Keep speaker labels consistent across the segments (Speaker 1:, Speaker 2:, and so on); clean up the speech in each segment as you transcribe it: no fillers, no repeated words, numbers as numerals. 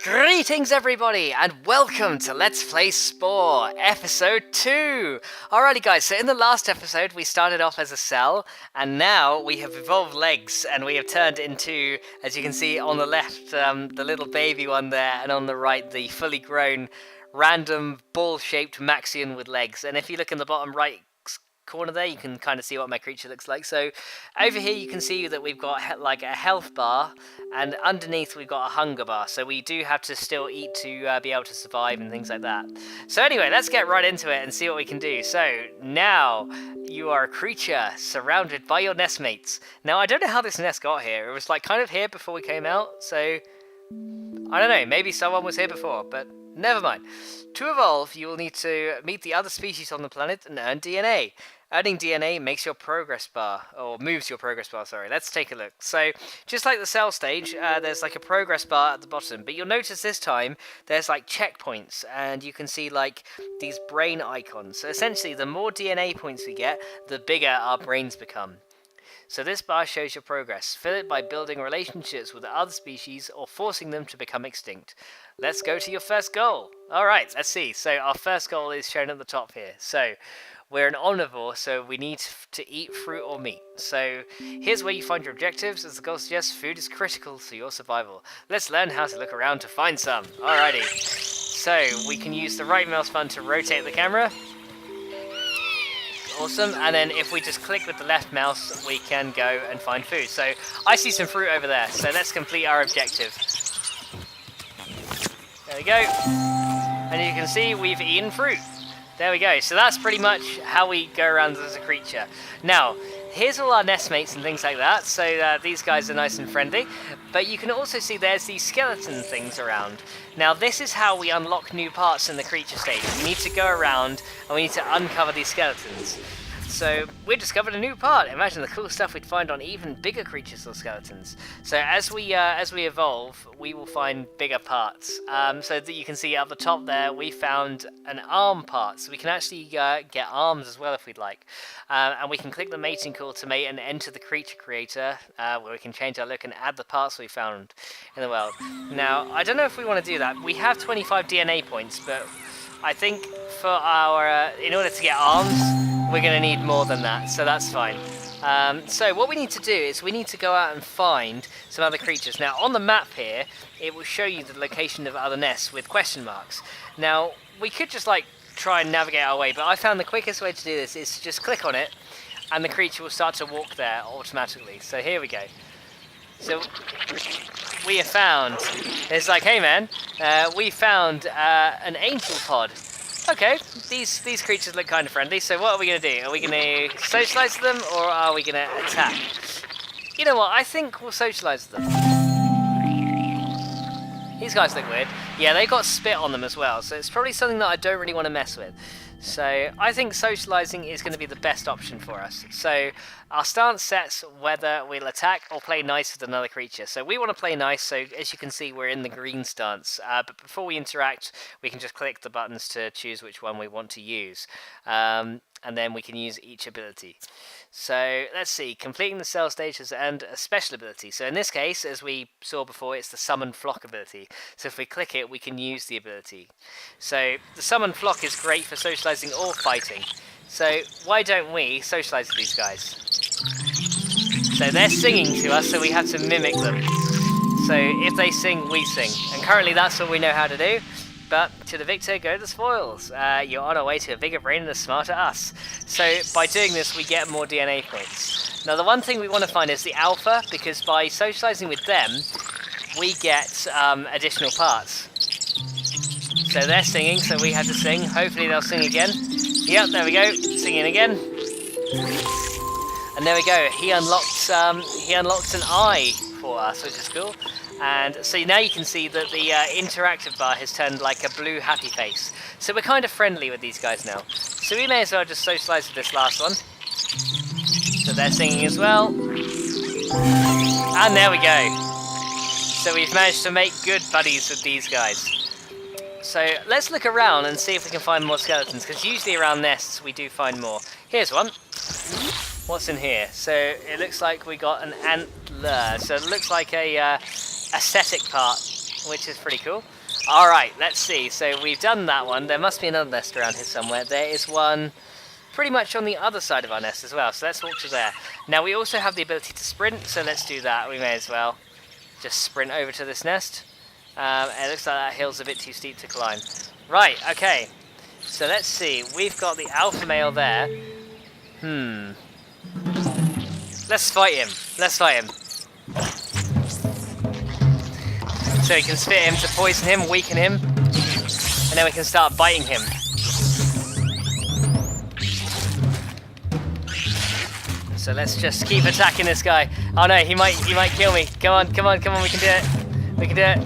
Speaker 1: Greetings everybody and welcome to Let's Play Spore, episode 2! Alrighty guys, so in the last episode we started off as a cell and now we have evolved legs and we have turned into, as you can see on the left, the little baby one there, and on the right the fully grown random ball-shaped Maxian with legs. And if you look in the bottom right corner there, you can kind of see what my creature looks like. So over here you can see that we've got like a health bar, and underneath we've got a hunger bar, so we do have to still eat to be able to survive and things like that. So anyway, let's get right into it and see what we can do. So now you are a creature surrounded by your nestmates. Now I don't know how this nest got here. It was like kind of here before we came out, so I don't know, maybe someone was here before, but never mind. To evolve, you will need to meet the other species on the planet and earn DNA. Earning DNA makes your progress bar, or moves your progress bar, sorry. Let's take a look. So, just like the cell stage, there's like a progress bar at the bottom, but you'll notice this time there's like checkpoints, and you can see like these brain icons. So essentially, the more DNA points we get, the bigger our brains become. So this bar shows your progress. Fill it by building relationships with other species or forcing them to become extinct. Let's go to your first goal. Alright, let's see. So our first goal is shown at the top here. So we're an omnivore, so we need to eat fruit or meat. So here's where you find your objectives. As the goal suggests, food is critical to your survival. Let's learn how to look around to find some. Alrighty. So we can use the right mouse button to rotate the camera. Awesome, and then if we just click with the left mouse, we can go and find food. So I see some fruit over there, so let's complete our objective. There we go. And you can see we've eaten fruit. There we go. So that's pretty much how we go around as a creature. Now, here's all our nestmates and things like that. So these guys are nice and friendly. But you can also see there's these skeleton things around. Now, this is how we unlock new parts in the creature stage. We need to go around and we need to uncover these skeletons. So we discovered a new part. Imagine the cool stuff we'd find on even bigger creatures or skeletons. So as we evolve, we will find bigger parts. So that you can see at the top there, we found an arm part. So we can actually get arms as well if we'd like. And we can click the mating call to mate and enter the creature creator, where we can change our look and add the parts we found in the world. Now, I don't know if we want to do that. We have 25 DNA points, but I think for our in order to get arms, we're going to need more than that, so that's fine. So what we need to do is we need to go out and find some other creatures. Now on the map here, it will show you the location of other nests with question marks. Now we could just like try and navigate our way, but I found the quickest way to do this is to just click on it and the creature will start to walk there automatically. So here we go. So we have found, it's like, hey man, we found an angel pod. Okay, these creatures look kind of friendly, so what are we going to do? Are we going to socialise them, or are we going to attack? You know what, I think we'll socialise them. These guys look weird. Yeah, they got spit on them as well, so it's probably something that I don't really want to mess with. So I think socialising is going to be the best option for us. So our stance sets whether we'll attack or play nice with another creature. So we want to play nice, so as you can see we're in the green stance. But before we interact, we can just click the buttons to choose which one we want to use. And then we can use each ability. So let's see, completing the cell stage has earned a special ability. So in this case, as we saw before, it's the summon flock ability. So if we click it, we can use the ability. So the summon flock is great for socializing or fighting. So why don't we socialize with these guys? So they're singing to us, so we have to mimic them. So if they sing, we sing. And currently that's what we know how to do. But to the victor go the spoils. You're on our way to a bigger brain and a smarter us. So by doing this, we get more DNA points. Now the one thing we want to find is the alpha, because by socializing with them, we get additional parts. So they're singing, so we have to sing. Hopefully they'll sing again. Yep, there we go, singing again. And there we go. He unlocks an eye for us, which is cool. And so now you can see that the interactive bar has turned like a blue happy face. So we're kind of friendly with these guys now. So we may as well just socialise with this last one. So they're singing as well. And there we go. So we've managed to make good buddies with these guys. So let's look around and see if we can find more skeletons, because usually around nests we do find more. Here's one. What's in here? So it looks like we got an antler. So it looks like a aesthetic part which is pretty cool. Alright, let's see. So we've done that one. There must be another nest around here somewhere. There is one pretty much on the other side of our nest as well, so let's walk to there. Now we also have the ability to sprint, so let's do that. We may as well just sprint over to this nest. It looks like that hill's a bit too steep to climb. Right, okay. So let's see. We've got the alpha male there. Let's fight him. Let's fight him. So we can spit him to poison him, weaken him, and then we can start biting him. So let's just keep attacking this guy. Oh no, he might kill me. Come on, come on, come on, we can do it. We can do it.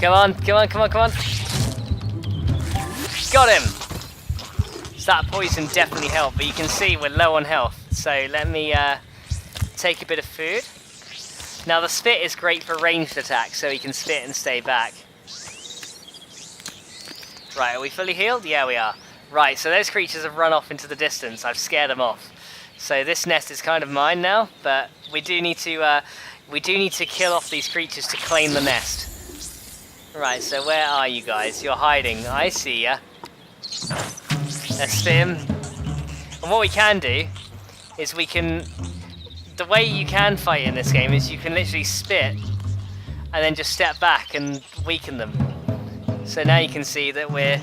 Speaker 1: Come on, come on, come on, come on. Got him! So that poison definitely helped, but you can see we're low on health. So let me take a bit of food. Now the spit is great for ranged attacks, so he can spit and stay back. Right, are we fully healed? Yeah, we are. Right, so those creatures have run off into the distance. I've scared them off. So this nest is kind of mine now, but we do need to kill off these creatures to claim the nest. Right, so where are you guys? You're hiding. I see ya. Let's spit him. And what we can do is we can... The way you can fight in this game is you can literally spit and then just step back and weaken them. So now you can see that we're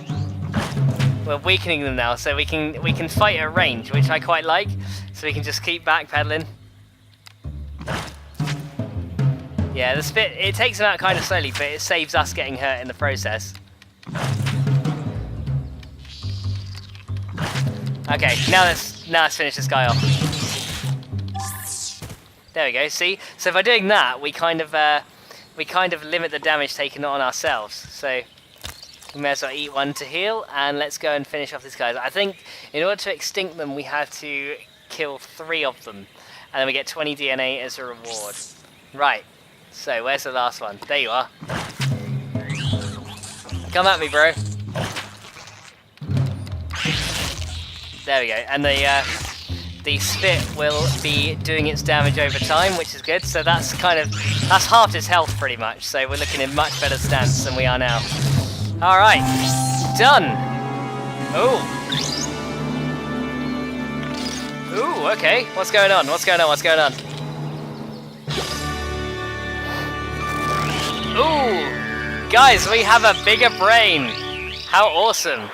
Speaker 1: weakening them now, so we can fight at range, which I quite like. So we can just keep backpedaling. Yeah, the spit, it takes them out kind of slowly, but it saves us getting hurt in the process. Okay, now let's finish this guy off. There we go. See, so by doing that, we kind of limit the damage taken on ourselves. So we may as well eat one to heal, and let's go and finish off these guys. I think in order to extinct them, we have to kill 3 of them, and then we get 20 DNA as a reward. Right. So where's the last one? There you are. Come at me, bro. There we go. And the spit will be doing its damage over time, which is good. So that's half its health pretty much. So we're looking in much better stance than we are now. All right, done. Ooh. Ooh. Okay. What's going on? What's going on? What's going on? Ooh. Guys, we have a bigger brain. How awesome.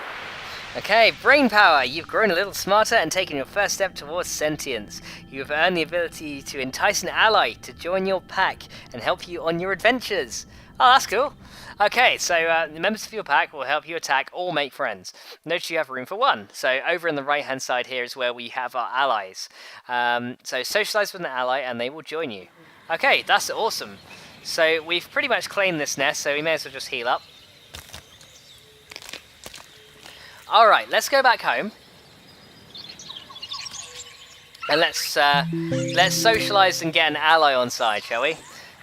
Speaker 1: Okay, brain power. You've grown a little smarter and taken your first step towards sentience. You have earned the ability to entice an ally to join your pack and help you on your adventures. Oh, that's cool. Okay, so the members of your pack will help you attack or make friends. Notice you have room for 1. So over in the right-hand side here is where we have our allies. So socialize with an ally and they will join you. Okay, that's awesome. So we've pretty much claimed this nest, so we may as well just heal up. Alright, let's go back home. And let's socialise and get an ally on side, shall we?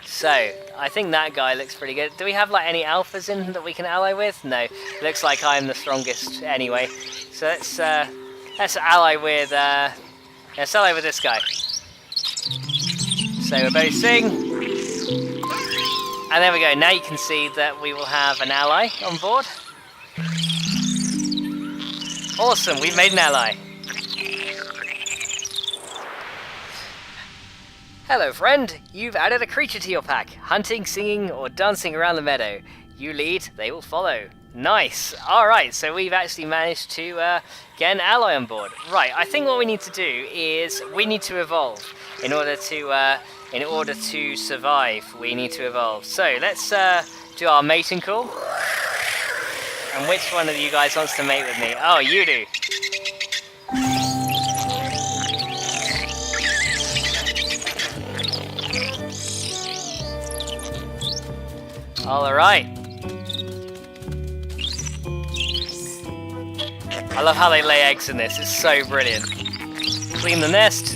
Speaker 1: So, I think that guy looks pretty good. Do we have like any alphas in that we can ally with? No. Looks like I'm the strongest anyway. So let's ally with this guy. So we're both sing. And there we go. Now you can see that we will have an ally on board. Awesome, we've made an ally. Hello friend, you've added a creature to your pack. Hunting, singing, or dancing around the meadow. You lead, they will follow. Nice. Alright, so we've actually managed to get an ally on board. Right, I think what we need to do is we need to evolve. In order to survive, we need to evolve. So let's do our mating call. And which one of you guys wants to mate with me? Oh, you do. All right. I love how they lay eggs in this. It's so brilliant. Clean the nest.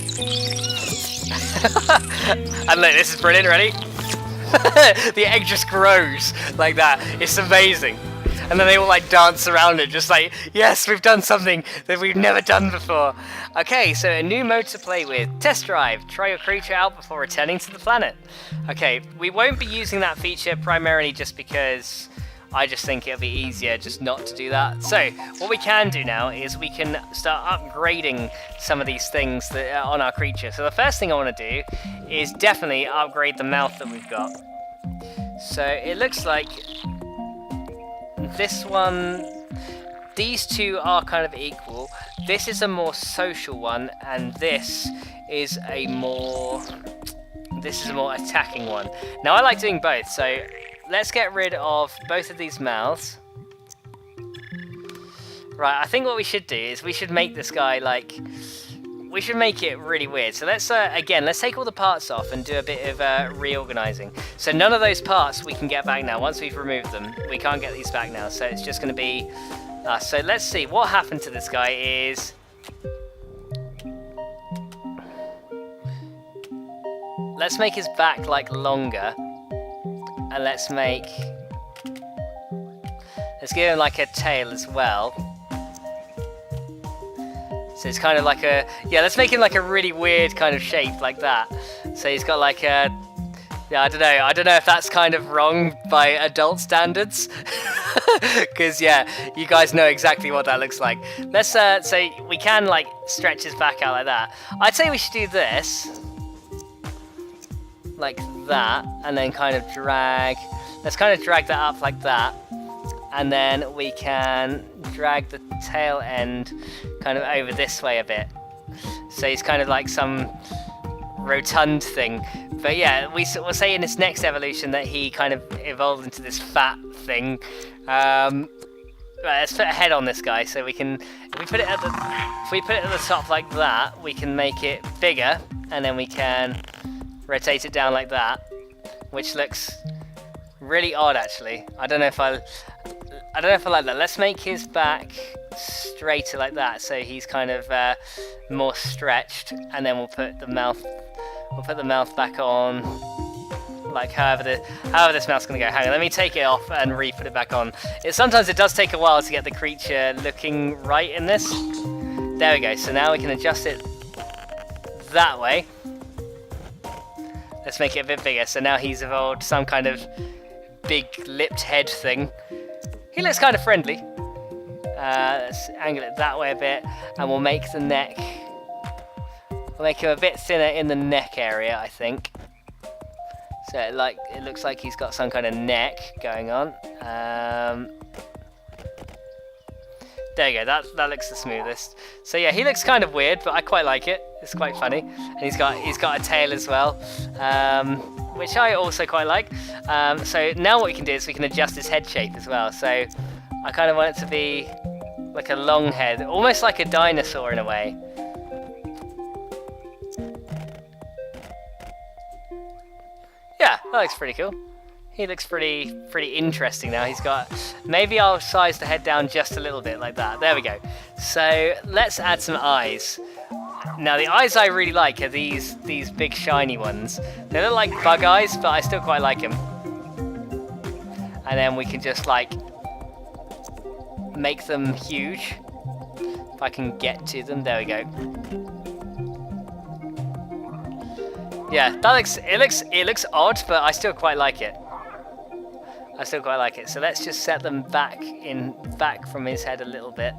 Speaker 1: And look, this is brilliant. Ready? The egg just grows like that. It's amazing. and then they all like dance around it, just like, yes, we've done something that we've never done before. Okay, so a new mode to play with. Test drive. Try your creature out before returning to the planet. Okay, we won't be using that feature primarily just because I just think it'll be easier just not to do that. So what we can do now is we can start upgrading some of these things that are on our creature. So the first thing I want to do is definitely upgrade the mouth that we've got. So it looks like this one, these two are kind of equal. This is a more social one, and this is a more attacking one. Now I like doing both, so let's get rid of both of these mouths. Right, I think what we should do is we should make this guy like, we should make it really weird. So let's, again, let's take all the parts off and do a bit of reorganizing. So none of those parts we can get back now. Once we've removed them, we can't get these back now. So it's just going to be us. So let's see, what happened to this guy is, let's make his back like longer. And let's give him like a tail as well. So it's kind of like a, yeah, let's make him like a really weird kind of shape like that. So he's got like a, yeah, I don't know if that's kind of wrong by adult standards. Because yeah, you guys know exactly what that looks like. Let's, so we can like stretch his back out like that. I'd say we should do this. Like that, and then kind of drag, let's kind of drag that up like that, and then we can drag the tail end kind of over this way a bit, so he's kind of like some rotund thing. But yeah, we'll say in this next evolution that he kind of evolved into this fat thing. Right, let's put a head on this guy, so we can, if we put it at the top like that, we can make it bigger, and then we can rotate it down like that, which looks really odd actually. I don't know if I like that. Let's make his back straighter like that, so he's kind of more stretched, and then we'll put the mouth back on, like however this mouth's gonna go. Hang on, let me take it off and re-put it back on. Sometimes it does take a while to get the creature looking right in this. There we go. So now we can adjust it that way. Let's make it a bit bigger. So now he's evolved some kind of big lipped head thing. He looks kind of friendly. Let's angle it that way a bit, and we'll make the neck, we'll make him a bit thinner in the neck area, I think. So it looks like he's got some kind of neck going on. There you go, that looks the smoothest. So yeah, he looks kind of weird, but I quite like it. It's quite funny. And he's got a tail as well, which I also quite like. So now what we can do is we can adjust his head shape as well. So I kind of want it to be like a long head, almost like a dinosaur in a way. Yeah, that looks pretty cool. He looks pretty interesting now. He's got, maybe I'll size the head down just a little bit like that. There we go. So let's add some eyes. Now the eyes I really like are these big shiny ones. They look like bug eyes, but I still quite like them. And then we can just like make them huge. If I can get to them, there we go. Yeah, it looks odd, but I still quite like it. So let's just set them back from his head a little bit,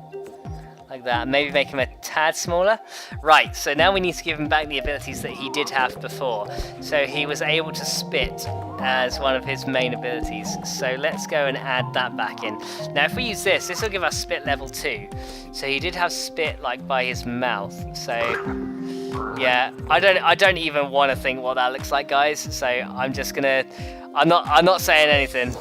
Speaker 1: like that. Maybe make him a tad smaller. Right, so now we need to give him back the abilities that he did have before. So he was able to spit as one of his main abilities. So let's go and add that back in. Now if we use this will give us spit level 2. So he did have spit like by his mouth. So yeah, I don't even want to think what that looks like, guys. So I'm just gonna, I'm not saying anything.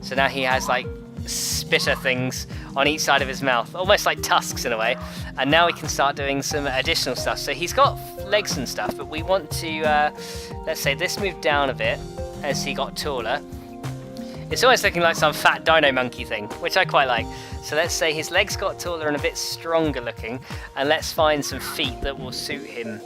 Speaker 1: So now he has like spitter things on each side of his mouth, almost like tusks in a way. And now we can start doing some additional stuff. So he's got legs and stuff, but we want to, let's say this moved down a bit as he got taller. It's almost looking like some fat dino monkey thing, which I quite like. So let's say his legs got taller and a bit stronger looking, and let's find some feet that will suit him.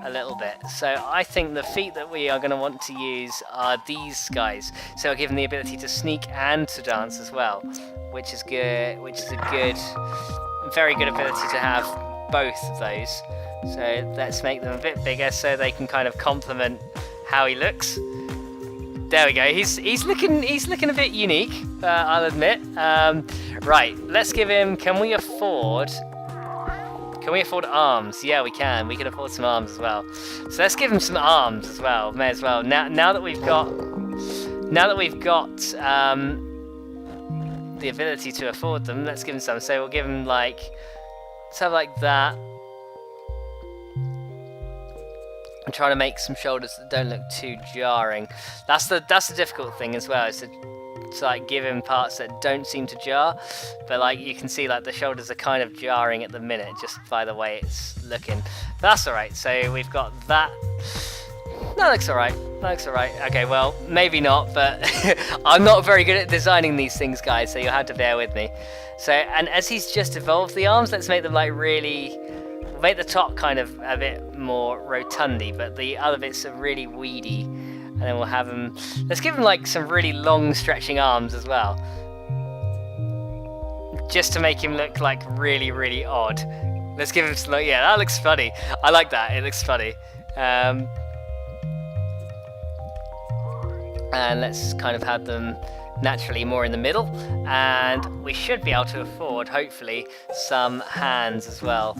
Speaker 1: a little bit. So I think the feat that we are going to want to use are these guys. So I'll give him the ability to sneak and to dance as well, which is good. Which is a good, very good ability to have both of those. So let's make them a bit bigger so they can kind of complement how he looks. There we go. He's looking a bit unique, I'll admit. Right, let's give him. Can we afford arms? Yeah, we can. We can afford some arms as well. So let's give him some arms as well. May as well. Now that we've got the ability to afford them, let's give him some. So we'll give him like something like that. I'm trying to make some shoulders that don't look too jarring. That's the difficult thing as well, is to like give him parts that don't seem to jar, but like you can see like the shoulders are kind of jarring at the minute just by the way it's looking. But that's alright. So we've got that. That looks alright. That looks alright. Okay, well maybe not, but I'm not very good at designing these things, guys, so you'll have to bear with me. So, and as he's just evolved the arms, let's make them like really. Make the top kind of a bit more rotundy, but the other bits are really weedy. And then we'll have him. Let's give him like some really long stretching arms as well, just to make him look like really, really odd. Let's give him some. Yeah, that looks funny. I like that. It looks funny. And let's kind of have them naturally more in the middle, and we should be able to afford hopefully some hands as well.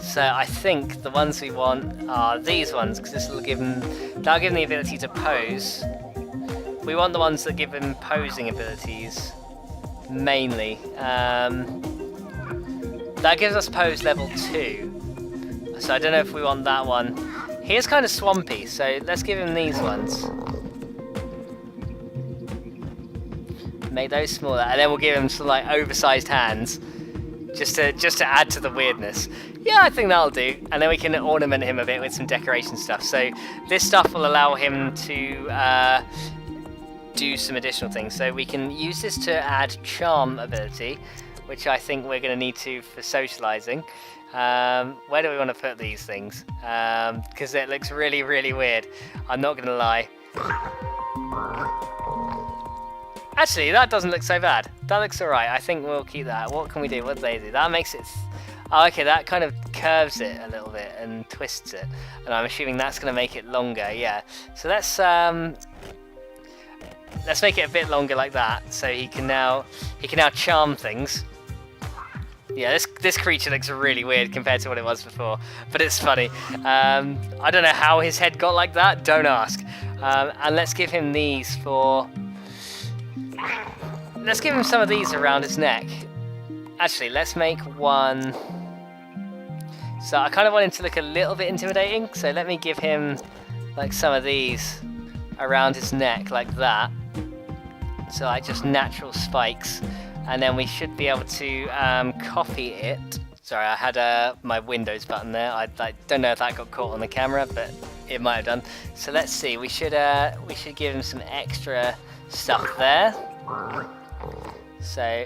Speaker 1: So I think the ones we want are these ones, because this will give him, that'll give him the ability to pose. We want the ones that give him posing abilities mainly. That gives us pose level 2, so I don't know if we want that one. He is kind of swampy, so let's give him these ones. Make those smaller, and then we'll give him some like oversized hands, just to add to the weirdness. Yeah, I think that'll do. And then we can ornament him a bit with some decoration stuff. So this stuff will allow him to do some additional things. So we can use this to add charm ability, which I think we're going to need to for socializing. Where do we want to put these things? Because it looks really, really weird. I'm not going to lie. Actually, that doesn't look so bad. That looks alright. I think we'll keep that. What can we do? What do they do? That makes it... Oh, okay, that kind of curves it a little bit and twists it. And I'm assuming that's going to make it longer, yeah. So let's make it a bit longer like that, so he can now charm things. Yeah, this creature looks really weird compared to what it was before, but it's funny. I don't know how his head got like that, don't ask. And let's give him these for... Let's give him some of these around his neck. Actually, let's make one... So I kind of want him to look a little bit intimidating, so let me give him like some of these around his neck like that. So like just natural spikes. And then we should be able to copy it. Sorry, I had my Windows button there. I don't know if that got caught on the camera, but it might have done. So let's see. We should give him some extra stuff there. So,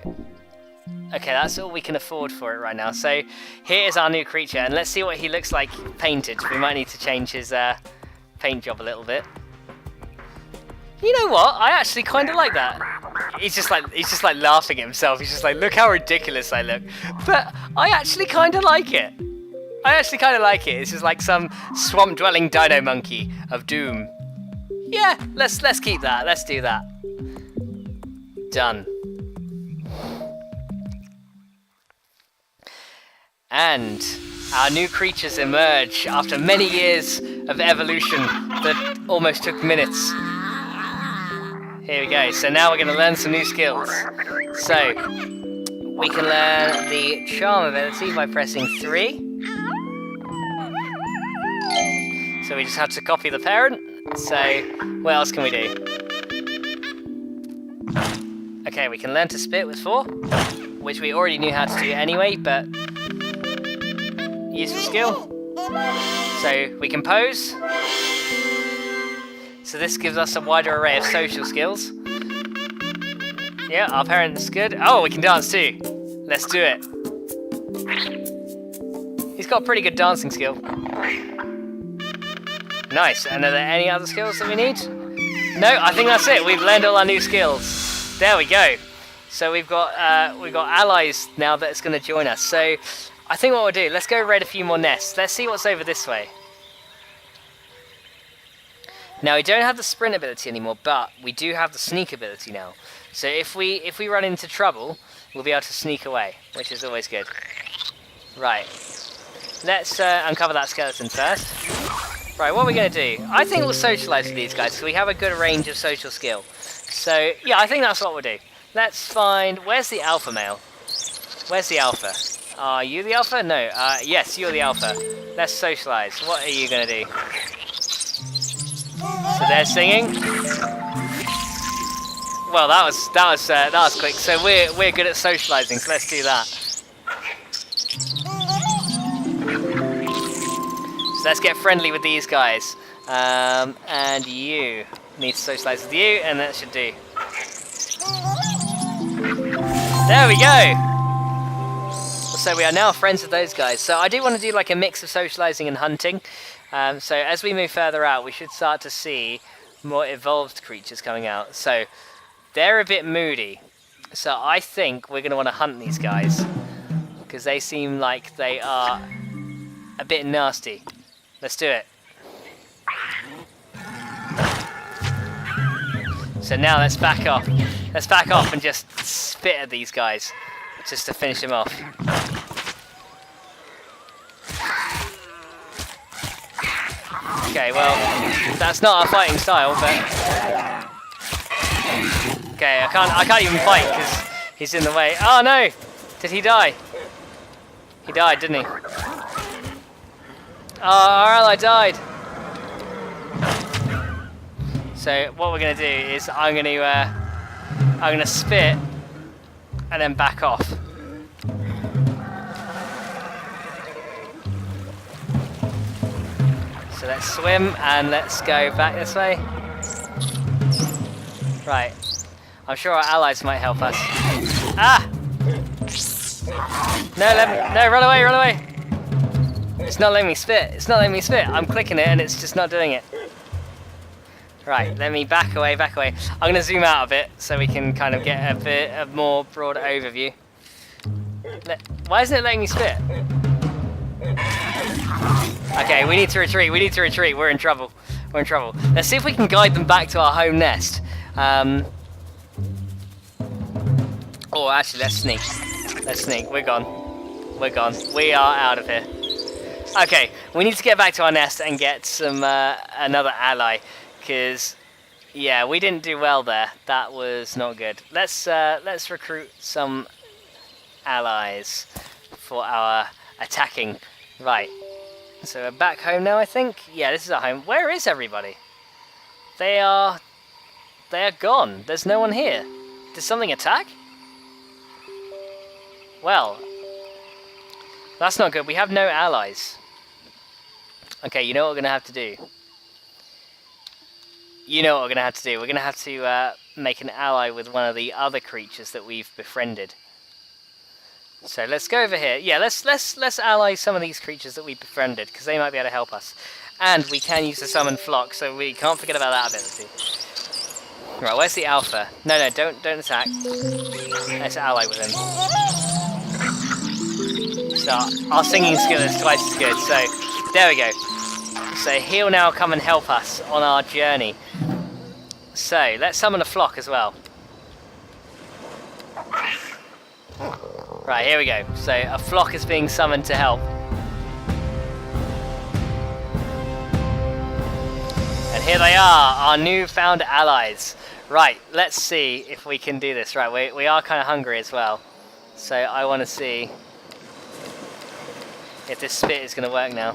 Speaker 1: okay, that's all we can afford for it right now. So here is our new creature, and let's see what he looks like painted. We might need to change his paint job a little bit. You know what? I actually kind of like that. He's just like laughing at himself. He's just like, look how ridiculous I look. But I actually kind of like it. It's just like some swamp-dwelling dino monkey of doom. Yeah, let's keep that. Let's do that. Done. And our new creatures emerge after many years of evolution that almost took minutes. Here we go. So now we're going to learn some new skills. So we can learn the charm ability by pressing 3. So we just have to copy the parent. So what else can we do? Okay, we can learn to spit with 4, which we already knew how to do anyway, but useful skill. So we can pose. So this gives us a wider array of social skills. Yeah, our parent's good. Oh, we can dance too. Let's do it. He's got a pretty good dancing skill. Nice. And are there any other skills that we need? No, I think that's it. We've learned all our new skills. There we go. So we've got allies now that's going to join us. So I think what we'll do, let's go raid a few more nests. Let's see what's over this way. Now we don't have the sprint ability anymore, but we do have the sneak ability now. So if we run into trouble, we'll be able to sneak away, which is always good. Right. Let's uncover that skeleton first. Right, what are we going to do? I think we'll socialise with these guys, so we have a good range of social skill. So, yeah, I think that's what we'll do. Let's find... Where's the alpha male? Where's the alpha? Are you the alpha? No. Yes, you're the alpha. Let's socialise. What are you going to do? So they're singing. Well, that was quick. So we're good at socialising, so let's do that. So let's get friendly with these guys. And you need to socialise with you, and that should do. There we go! So we are now friends with those guys. So I do want to do like a mix of socialising and hunting. So as we move further out, we should start to see more evolved creatures coming out. So they're a bit moody. So I think we're going to want to hunt these guys, because they seem like they are a bit nasty. Let's do it. So now let's back off. Let's back off and just spit at these guys, just to finish them off. Okay, well, that's not our fighting style, but... Okay, I can't even fight because he's in the way. Oh no! Did he die? He died, didn't he? Oh, our ally died. So what we're gonna do is I'm gonna spit and then back off. So let's swim and let's go back this way. Right. I'm sure our allies might help us. Ah! No, run away, run away! It's not letting me spit. It's not letting me spit. I'm clicking it and it's just not doing it. Right, let me back away, back away. I'm going to zoom out a bit so we can kind of get a bit of more broad overview. Why isn't it letting me spit? Okay, we need to retreat. We need to retreat. We're in trouble. We're in trouble. Let's see if we can guide them back to our home nest. Oh, actually, let's sneak. Let's sneak. We're gone. We're gone. We are out of here. Okay, we need to get back to our nest and get some another ally, because yeah, we didn't do well there. That was not good. Let's recruit some allies for our attacking. Right. So we're back home now, I think. Yeah, this is our home. Where is everybody? They are gone. There's no one here. Did something attack? Well, that's not good. We have no allies. Okay, you know what we're going to have to do? You know what we're going to have to do. We're going to have to make an ally with one of the other creatures that we've befriended. So let's go over here. Yeah, let's ally some of these creatures that we befriended, because they might be able to help us. And we can use the summon flock, so we can't forget about that ability. Right, where's the alpha? No, don't attack. Let's ally with him. So our singing skill is twice as good. So there we go. So he'll now come and help us on our journey. So let's summon a flock as well. Right, here we go. So a flock is being summoned to help. And here they are, our newfound allies. Right, let's see if we can do this. Right, we are kind of hungry as well. So I want to see if this spit is going to work now.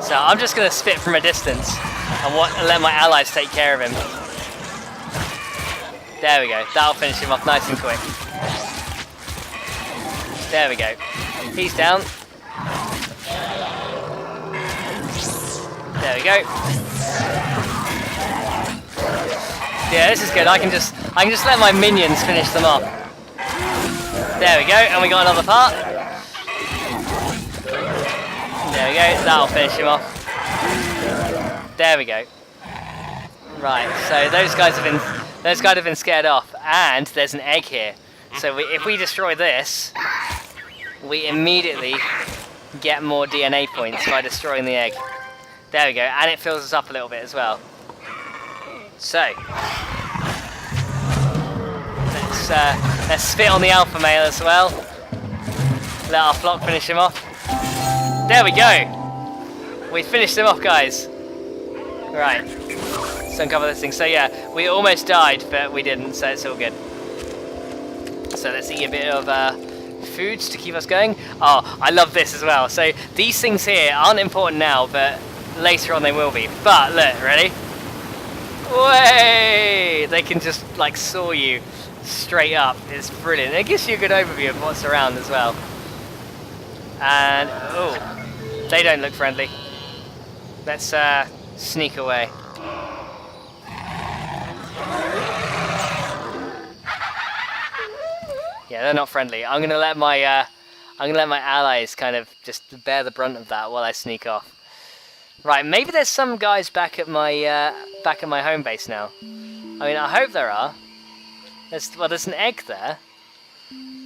Speaker 1: So I'm just going to spit from a distance and let my allies take care of him. There we go. That'll finish him off nice and quick. There we go. He's down. There we go. Yeah, this is good. I can just let my minions finish them off. There we go, and we got another part. There we go, that'll finish him off. There we go. Right, so those guys have been scared off, and there's an egg here. So if we destroy this, we immediately get more DNA points by destroying the egg. There we go, and it fills us up a little bit as well. So let's spit on the alpha male as well. Let our flock finish him off. There we go. We finished him off, guys. Right. Let's uncover this thing. So yeah, we almost died, but we didn't, so it's all good. So let's eat a bit of foods to keep us going. Oh, I love this as well. So these things here aren't important now, but later on they will be. But look, ready? Way! They can just like saw you straight up. It's brilliant. It gives you a good overview of what's around as well. And oh, they don't look friendly. Let's sneak away. Yeah, they're not friendly. I'm gonna let my allies kind of just bear the brunt of that while I sneak off. Right, maybe there's some guys back at my home base now. I mean, I hope there are. There's an egg there,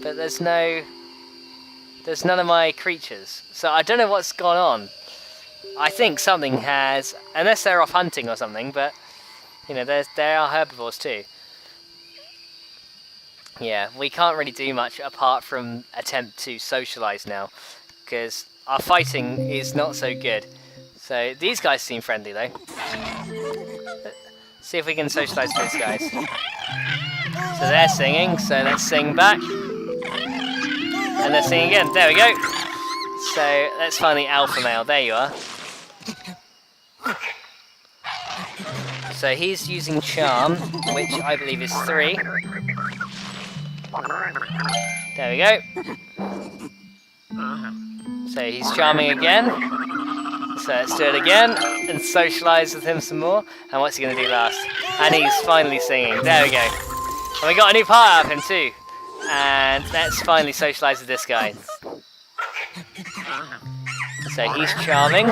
Speaker 1: but there's none of my creatures. So I don't know what's gone on. I think something has, unless they're off hunting or something. But you know, there are herbivores too. Yeah, we can't really do much apart from attempt to socialise now, because our fighting is not so good. So these guys seem friendly though. Let's see if we can socialise with these guys. So they're singing, so let's sing back. And let's sing again, there we go. So let's find the alpha male, there you are. So he's using charm, which I believe is 3. There we go. So he's charming again. So let's do it again and socialise with him some more. And what's he going to do last? And he's finally singing. There we go. And we got a new part out of him too. And let's finally socialise with this guy. So he's charming.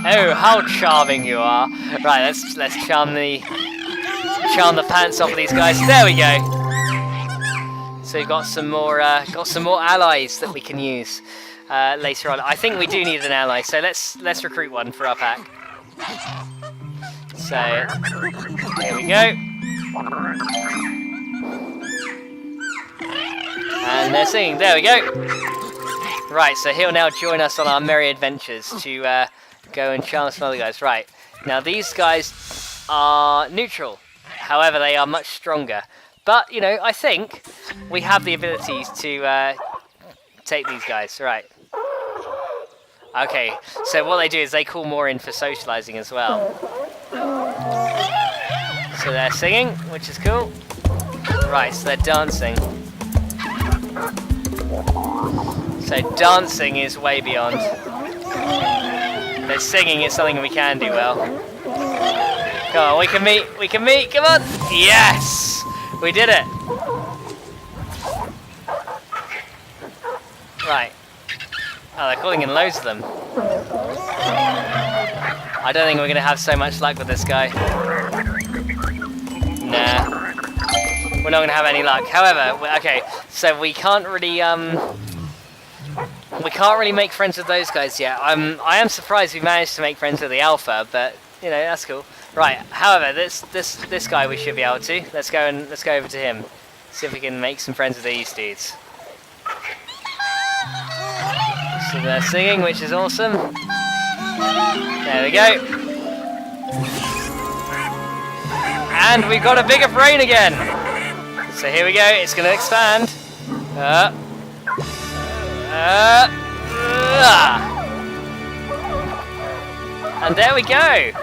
Speaker 1: Oh, how charming you are! Right, let's charm the pants off of these guys. There we go. So we've got some more allies that we can use later on. I think we do need an ally, so let's recruit one for our pack. So here we go. And they're singing. There we go. Right, so he'll now join us on our merry adventures to go and charm some other guys. Right, now these guys are neutral. However, they are much stronger. But, you know, I think we have the abilities to take these guys. Right. Okay, so what they do is they call more in for socialising as well. So they're singing, which is cool. Right, so they're dancing. So dancing is way beyond. But singing is something we can do well. Come on, we can meet, come on! Yes! We did it! Right. Oh, they're calling in loads of them. I don't think we're going to have so much luck with this guy. Nah. We're not going to have any luck. However, okay, so we can't really make friends with those guys yet. I am surprised we managed to make friends with the alpha, but you know, that's cool. Right. However, this guy we should be able to. Let's go over to him. See if we can make some friends with these dudes. So they're singing, which is awesome. There we go. And we've got a bigger brain again. So here we go. It's going to expand. And there we go.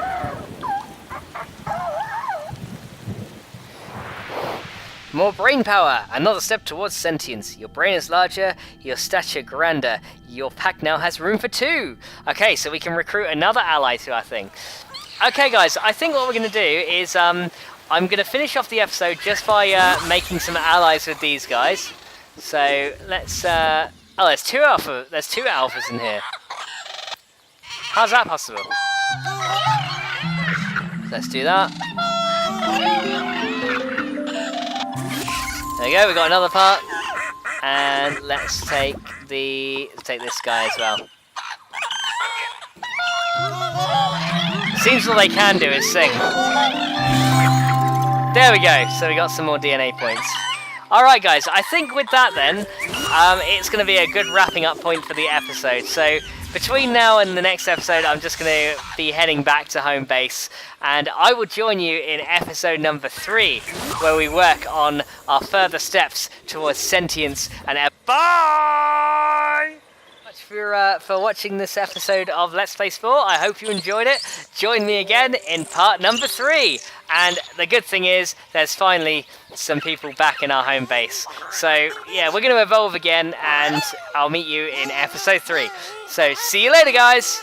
Speaker 1: More brain power! Another step towards sentience. Your brain is larger, your stature grander. Your pack now has room for 2! Okay, so we can recruit another ally to our thing. Okay guys, I think what we're going to do is I'm going to finish off the episode just by making some allies with these guys. So let's... oh, there's two alphas in here. How's that possible? Let's do that. There we go, we got another part. And let's take this guy as well. Seems all they can do is sing. There we go, so we got some more DNA points. Alright guys, I think with that then, it's going to be a good wrapping up point for the episode. So between now and the next episode, I'm just going to be heading back to home base, and I will join you in episode number 3, where we work on our further steps towards sentience and... Bye! For watching this episode of Let's Play Spore. I hope you enjoyed it. Join me again in part number 3. And the good thing is, there's finally some people back in our home base. So yeah, we're going to evolve again, and I'll meet you in episode 3. So see you later, guys.